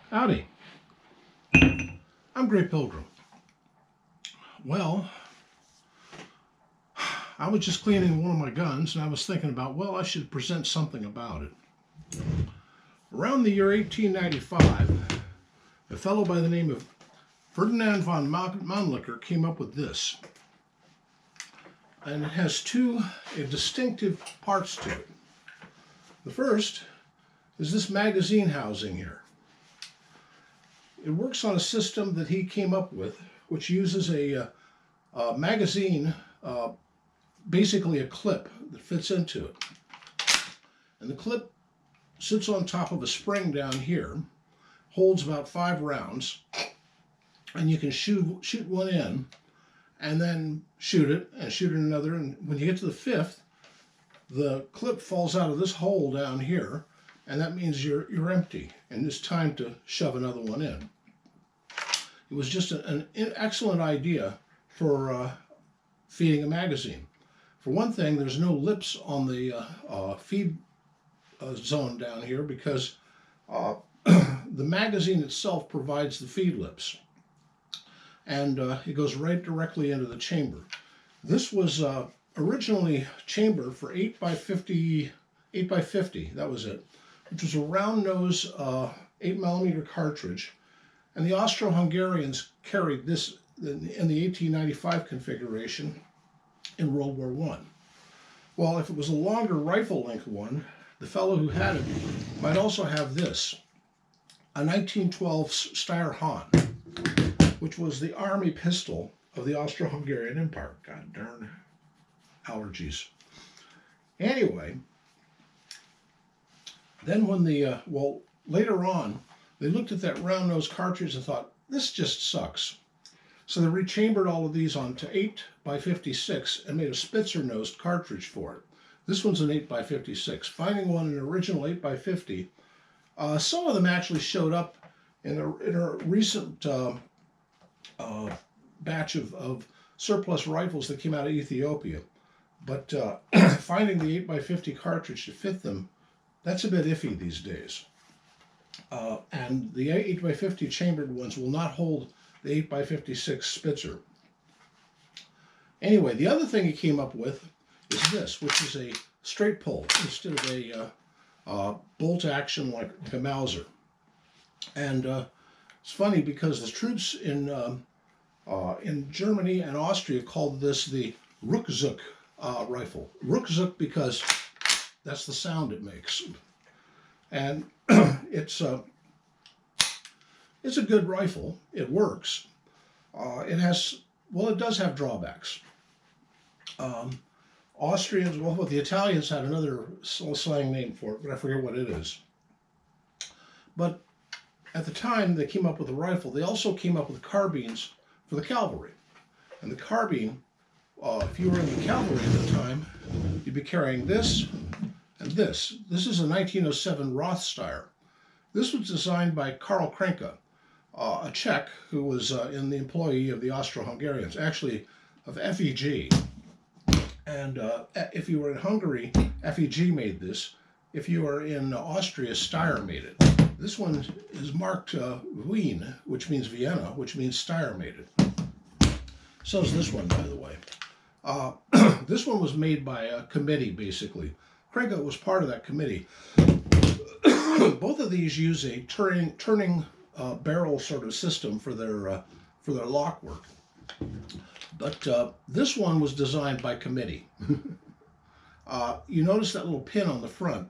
Howdy, I'm Grey Pilgrim. Well, I was just cleaning one of my guns and I was thinking about, well, I should present something about it. Around the year 1895, a fellow by the name of Ferdinand von Manlicher came up with this. And it has two distinctive parts to it. The first is this magazine housing here. It works on a system that he came up with, which uses a magazine, basically a clip that fits into it. And the clip sits on top of a spring down here, holds about 5 rounds, and you can shoot one in, and then shoot it, and shoot another, and when you get to the 5th, the clip falls out of this hole down here, and that means you're empty, and it's time to shove another one in. It was just an excellent idea for feeding a magazine. For one thing, there's no lips on the feed zone down here because the magazine itself provides the feed lips, and it goes right directly into the chamber. This was originally chambered for 8x50, that was it, which was a round nose 8mm cartridge, and the Austro-Hungarians carried this in the 1895 configuration in World War I. Well, if it was a longer rifle length one, the fellow who had it might also have this, a 1912 Steyr Hahn, which was the army pistol of the Austro-Hungarian Empire. God darn allergies. Anyway, then when later on, they looked at that round nose cartridge and thought, this just sucks. So they rechambered all of these onto 8x56 and made a Spitzer nosed cartridge for it. This one's an 8x56. Finding one in an original 8x50, some of them actually showed up in a recent batch of surplus rifles that came out of Ethiopia. But finding the 8x50 cartridge to fit them, that's a bit iffy these days. And the 8x50 chambered ones will not hold the 8x56 Spitzer. Anyway, the other thing he came up with is this, which is a straight pull instead of a bolt action like a Mauser. And it's funny because the troops in Germany and Austria called this the Ruck Zuck rifle. Ruck Zuck because that's the sound it makes. And it's a good rifle. It works. It does have drawbacks. Austrians, the Italians had another slang name for it, but I forget what it is. But at the time they came up with the rifle, they also came up with carbines for the cavalry. And the carbine, if you were in the cavalry at the time, you'd be carrying this and this. This is a 1907 Rothsteyr. This was designed by Karl Krenke, a Czech who was in the employee of the Austro-Hungarians, actually of FEG. And if you were in Hungary, FEG made this. If you were in Austria, Steyr made it. This one is marked Wien, which means Vienna, which means Steyr made it. So is this one, by the way. This one was made by a committee, basically. Krenke was part of that committee. Both of these use a turning barrel sort of system for their lock work. But this one was designed by committee. You notice that little pin on the front.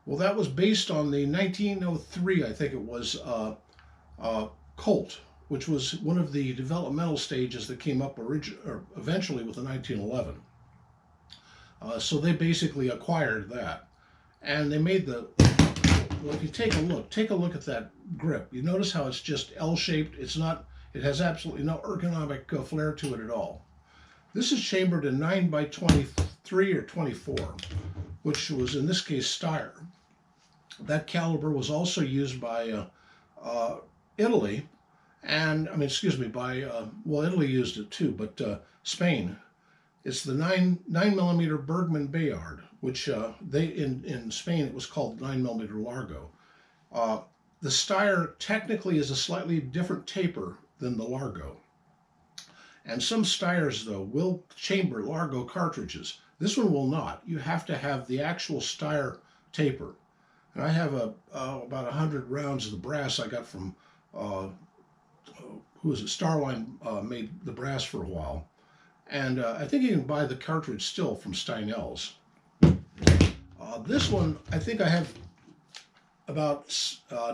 Well, that was based on the 1903, I think it was, Colt, which was one of the developmental stages that came up eventually with the 1911. So they basically acquired that. And they made well, if you take a look at that grip. You notice how it's just L-shaped. It has absolutely no ergonomic flair to it at all. This is chambered in 9x23 or 24, which was in this case Steyr. That caliber was also used by Italy, and Italy used it too, but Spain. It's the 9mm Bergmann Bayard, which in Spain it was called 9mm Largo. the Steyr technically is a slightly different taper than the Largo. And some Steyrs, though, will chamber Largo cartridges. This one will not. You have to have the actual Steyr taper. And I have about 100 rounds of the brass I got from, who is it? Starline made the brass for a while. And I think you can buy the cartridge still from Steinells. This one, I think I have about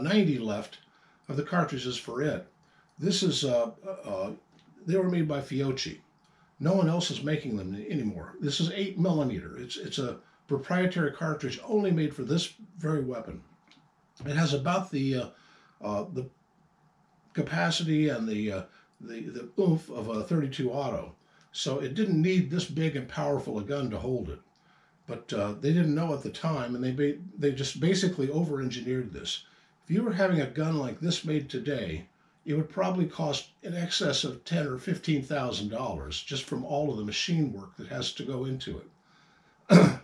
90 left of the cartridges for it. This is, they were made by Bitchute. No one else is making them anymore. This is 8mm. It's a proprietary cartridge only made for this very weapon. It has about the capacity and the oomph of a .32 auto. So it didn't need this big and powerful a gun to hold it. But they didn't know at the time, and they just basically over-engineered this. If you were having a gun like this made today, it would probably cost in excess of $10,000 or $15,000 just from all of the machine work that has to go into it.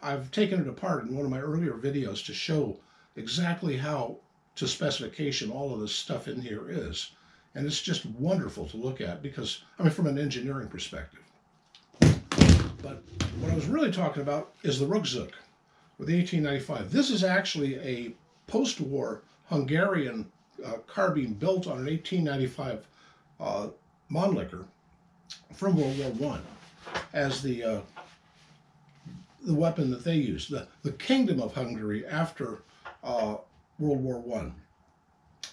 I've taken it apart in one of my earlier videos to show exactly how, to specification, all of this stuff in here is. And it's just wonderful to look at because, I mean, from an engineering perspective. But what I was really talking about is the Ruck Zuck with the 1895. This is actually a post-war Hungarian carbine built on an 1895 Manlicher from World War I as the weapon that they used. The Kingdom of Hungary after World War I.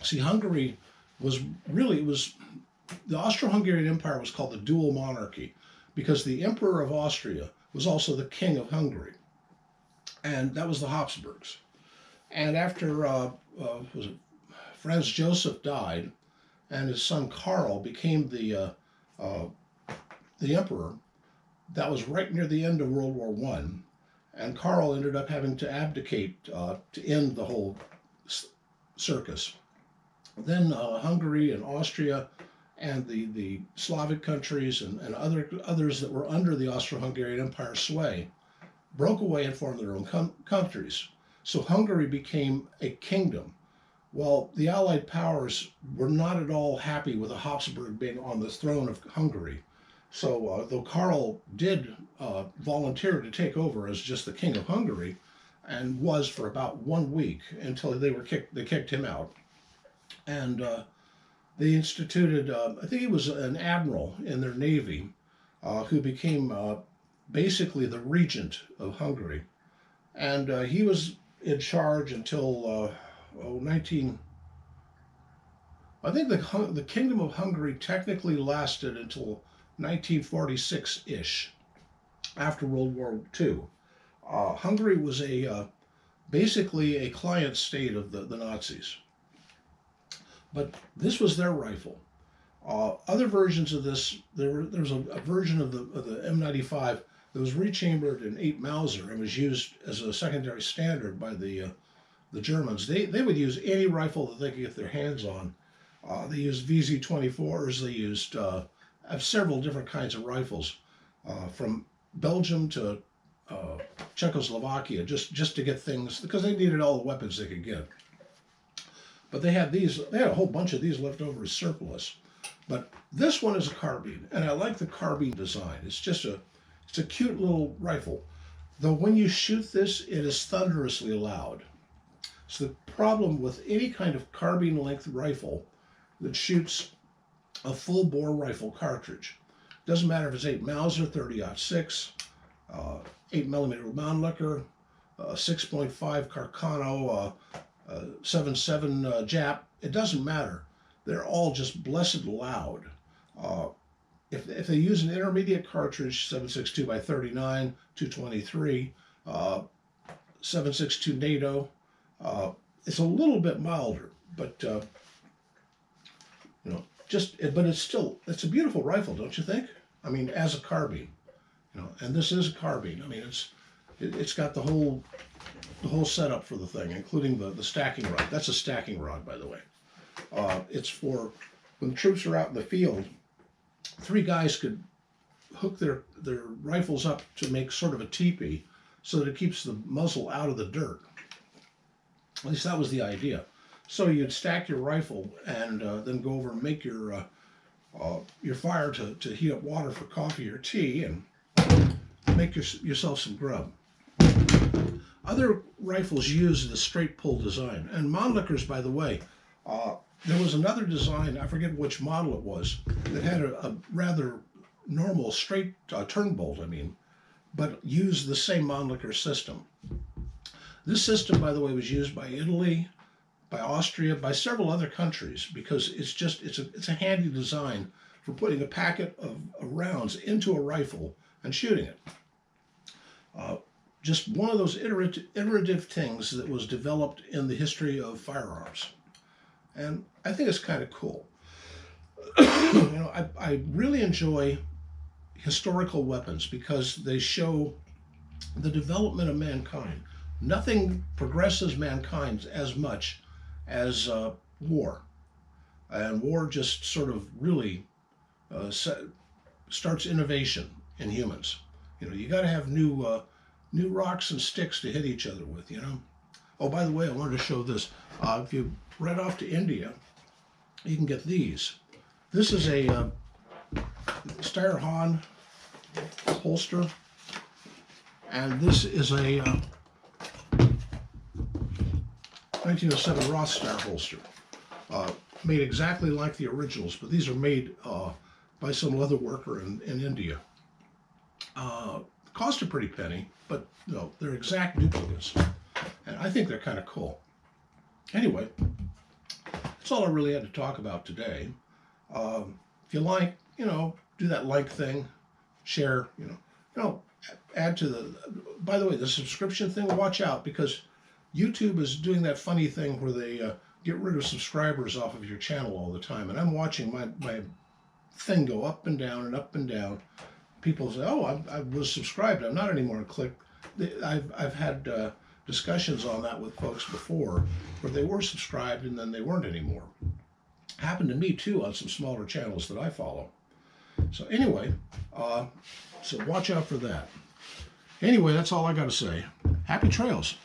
See, Hungary was really, the Austro-Hungarian Empire was called the dual monarchy, because the Emperor of Austria was also the King of Hungary. And that was the Habsburgs. And after Franz Joseph died, and his son Karl became the emperor, that was right near the end of World War I. And Karl ended up having to abdicate to end the whole circus. Then Hungary and Austria and the Slavic countries and others that were under the Austro-Hungarian Empire sway broke away and formed their own countries. So Hungary became a kingdom. Well, the Allied powers were not at all happy with the Habsburg being on the throne of Hungary. So though Karl did volunteer to take over as just the King of Hungary, and was for about 1 week until they kicked him out. And they instituted, I think he was an admiral in their navy, who became basically the regent of Hungary. And he was in charge until I think the Kingdom of Hungary technically lasted until 1946-ish, after World War II. Hungary was basically a client state of the Nazis. But this was their rifle. Other versions of this, there was a version of the M95 that was rechambered in 8 Mauser and was used as a secondary standard by the Germans. They would use any rifle that they could get their hands on. They used VZ-24s. They used several different kinds of rifles, from Belgium to Czechoslovakia, just to get things, because they needed all the weapons they could get. But they had a whole bunch of these left over as surplus. But this one is a carbine, and I like the carbine design. It's a cute little rifle. Though when you shoot this, it is thunderously loud. So the problem with any kind of carbine length rifle that shoots a full bore rifle cartridge, doesn't matter if it's 8 Mauser, 30-06, 8mm Manlicher, 6.5 Carcano, 7.7 Jap, it doesn't matter. They're all just blessed loud. If they use an intermediate cartridge, 7.62 by 39, 223, 7.62 NATO, it's a little bit milder, but but it's a beautiful rifle, don't you think? I mean, as a carbine, and this is a carbine. I mean, it's got the whole setup for the thing, including the stacking rod. That's a stacking rod, by the way. It's for when the troops are out in the field. 3 guys could hook their rifles up to make sort of a teepee, so that it keeps the muzzle out of the dirt. At least that was the idea. So you'd stack your rifle and then go over and make your fire to heat up water for coffee or tea and make yourself some grub. Other rifles use the straight pull design. And Manlichers, by the way, there was another design, I forget which model it was, that had a rather normal straight turn bolt, but used the same Manlicher system. This system, by the way, was used by Italy, by Austria, by several other countries, because it's a handy design for putting a packet of rounds into a rifle and shooting it. Just one of those iterative things that was developed in the history of firearms. And I think it's kind of cool. I really enjoy historical weapons because they show the development of mankind. Nothing progresses mankind as much as war. And war just sort of really starts innovation in humans. You got to have new rocks and sticks to hit each other with, Oh, by the way, I wanted to show this. If you right off to India, you can get these. This is a Styrohahn holster, and this is a 1907 Rothschild holster, made exactly like the originals, but these are made by some leather worker in India. Cost a pretty penny, but they're exact duplicates, and I think they're kind of cool. Anyway, that's all I really had to talk about today. If you like, do that like thing, share, add to the. By the way, the subscription thing, watch out, because YouTube is doing that funny thing where they get rid of subscribers off of your channel all the time, and I'm watching my thing go up and down and up and down. People say, "Oh, I was subscribed. I'm not anymore." And click. I've had discussions on that with folks before, where they were subscribed and then they weren't anymore. Happened to me too on some smaller channels that I follow. So anyway, so watch out for that. Anyway, that's all I got to say. Happy trails.